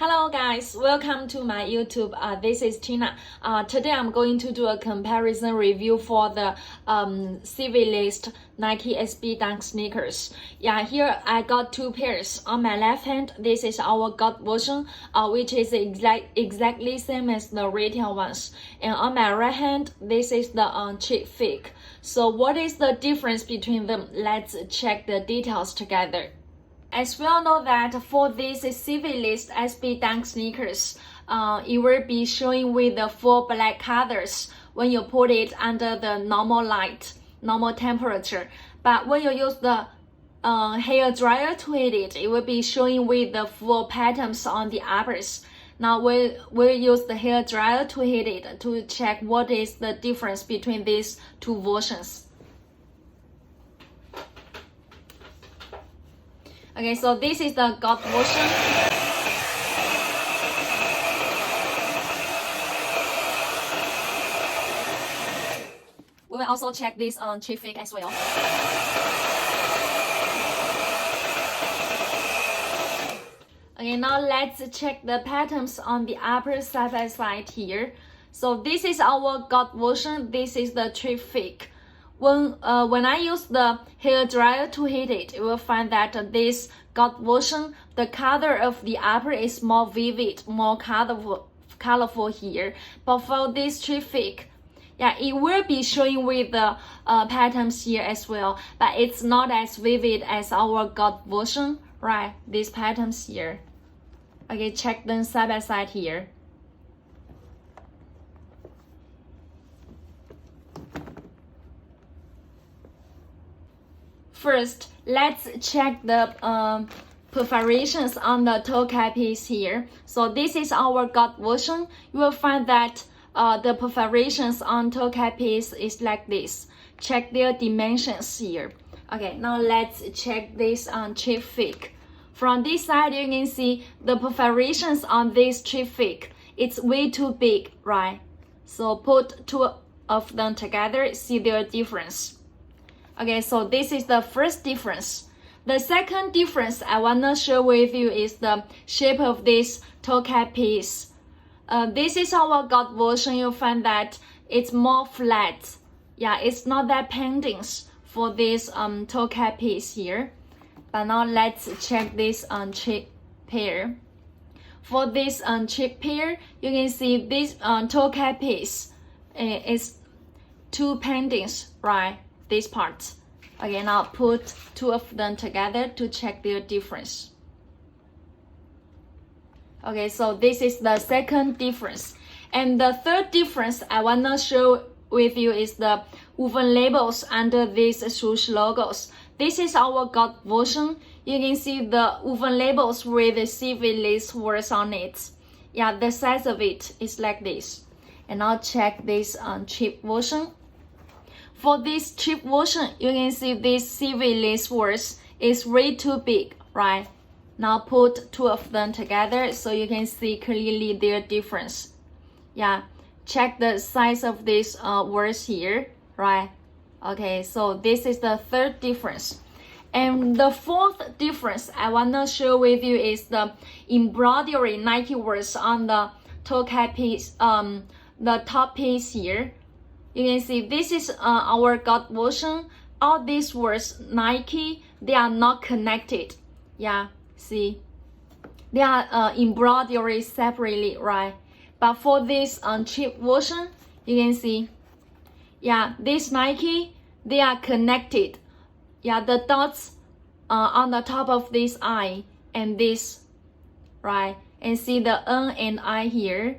Hello guys, welcome to my YouTube. This is Tina. Today I'm going to do a comparison review for the Civilist Nike SB Dunk sneakers. Yeah, here I got two pairs. On my left hand, this is our God version, which is exactly same as the retail ones. And on my right hand, this is the cheap fit. So what is the difference between them? Let's check the details together. As we all know that for this Civilist SB Dunk sneakers, it will be showing with the full black colors when you put it under the normal light, normal temperature. But when you use the hair dryer to heat it, it will be showing with the full patterns on the uppers. Now we'll use the hair dryer to heat it to check what is the difference between these two versions. Okay, so this is the God version. We will also check this on cheap fit as well. Okay, now let's check the patterns on the upper side by side here. So this is our God version. This is the cheap fit. When I use the hair dryer to heat it, you will find that this God version, the color of the upper is more vivid, more colorful here. But for this cheap fit, yeah, it will be showing with the patterns here as well, but it's not as vivid as our God version, right? These patterns here. Okay, check them side by side here. First, let's check the perforations on the toe cap piece here. So this is our God version. You will find that the perforations on toe cap piece is like this. Check their dimensions here. Okay, now let's check this on cheap fit. From this side, you can see the perforations on this cheap fit. It's way too big, right? So put two of them together, see their difference. Okay, so this is the first difference. The second difference I want to share with you is the shape of this toe cap piece. This is our God version. You'll find that it's more flat. Yeah, it's not that pendants for this toe cap piece here. But now let's check this cheap pair. For this cheap pair, you can see this toe cap piece is two pendants, right? This part. Okay, now put two of them together to check their difference. Okay, so this is the second difference. And the third difference I want to show with you is the woven labels under these swoosh logos. This is our God version. You can see the woven labels with the Civilist words on it. Yeah, the size of it is like this. And now check this cheap version. For this cheap version, you can see this Civilist words is way too big, right? Now put two of them together so you can see clearly their difference. Yeah, check the size of these words here, right? Okay, so this is the third difference. And the fourth difference I want to share with you is the embroidery Nike words on the toe cap piece, the top piece here. You can see this is our God version. All these words Nike, they are not connected. Yeah, see, they are embroidered separately, right? But for this cheap version, you can see, yeah, this Nike, they are connected. Yeah, the dots on the top of this I and this, right? And see the N and I here,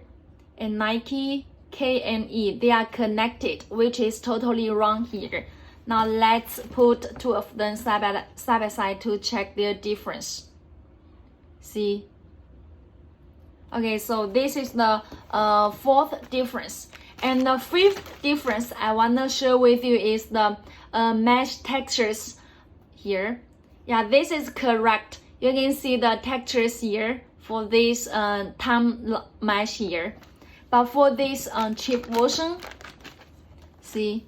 and Nike, K and E, they are connected, which is totally wrong here. Now let's put two of them side by side to check their difference. See? Okay, so this is the fourth difference. And the fifth difference I want to share with you is the mesh textures here. Yeah, this is correct. You can see the textures here for this thumb mesh here. But for this cheap version, see,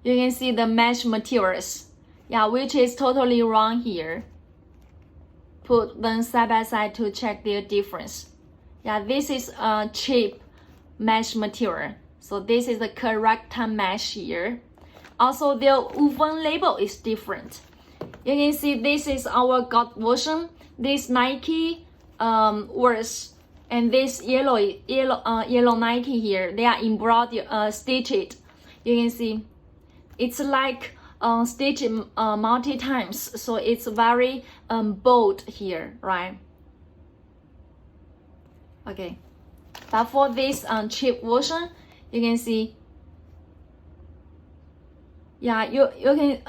you can see the mesh materials. Yeah, which is totally wrong here. put them side by side to check their difference. Yeah, this is a cheap mesh material. So this is the correct mesh here. Also, their woven label is different. You can see this is our gold version. This Nike words and this yellow Nike here. They are embroidered, stitched. You can see it's like stitched multi times. So it's very bold here, right? Okay, but for this cheap version, you can see. Yeah, you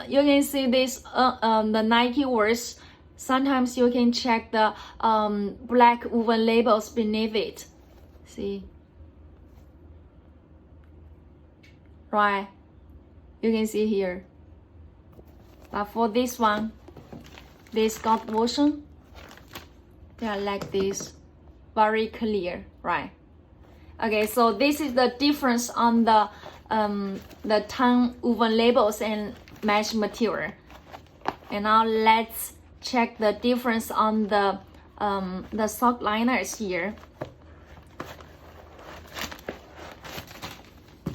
can see this the Nike words. Sometimes you can check the black woven labels beneath it. See, right? You can see here. But for this one, this gold version, they are like this, very clear, right? Okay, so this is the difference on the tongue woven labels and mesh material. And now let's check the difference on the sock liners here.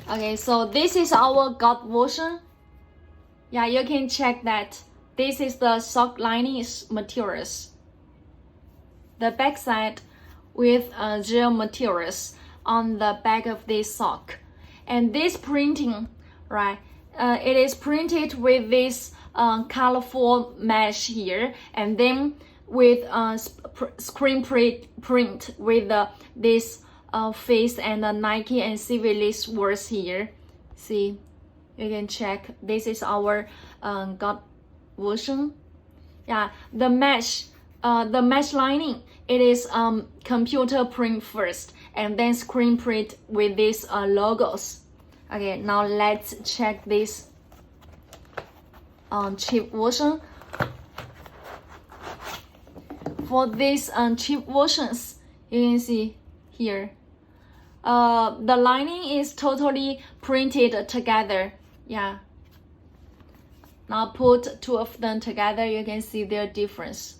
Okay, so this is our gold version. Yeah, you can check that. This is the sock lining materials. The back side with gel materials on the back of this sock. And this printing, right, it is printed with this colorful mesh here, and then with screen print with this face and the Nike and Civilist words here. See, you can check. This is our gold version. Yeah, the mesh lining, it is computer print first and then screen print with these logos. Okay, now let's check this cheap version. For these cheap versions, you can see here, the lining is totally printed together. Yeah. Now put two of them together, you can see their difference.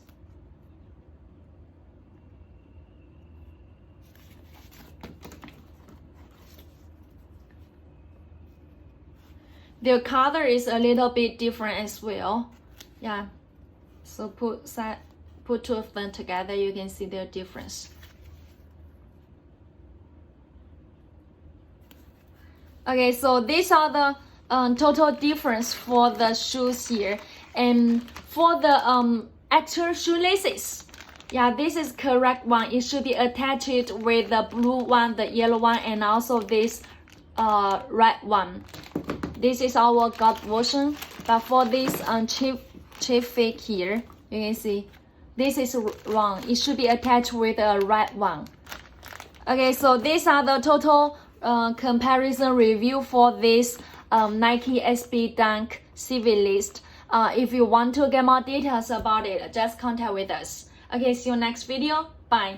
Their color is a little bit different as well. Yeah. So put two of them together, you can see their difference. Okay, so these are the total difference for the shoes here. And for the actual shoelaces, yeah, this is correct one. It should be attached with the blue one, the yellow one, and also this red one. This is our gold version. But for this cheap fit here, you can see this is wrong. It should be attached with a red one. Okay, so these are the total comparison review for this Nike SB Dunk Civilist. If you want to get more details about it, just contact with us. Okay, see you next video. Bye.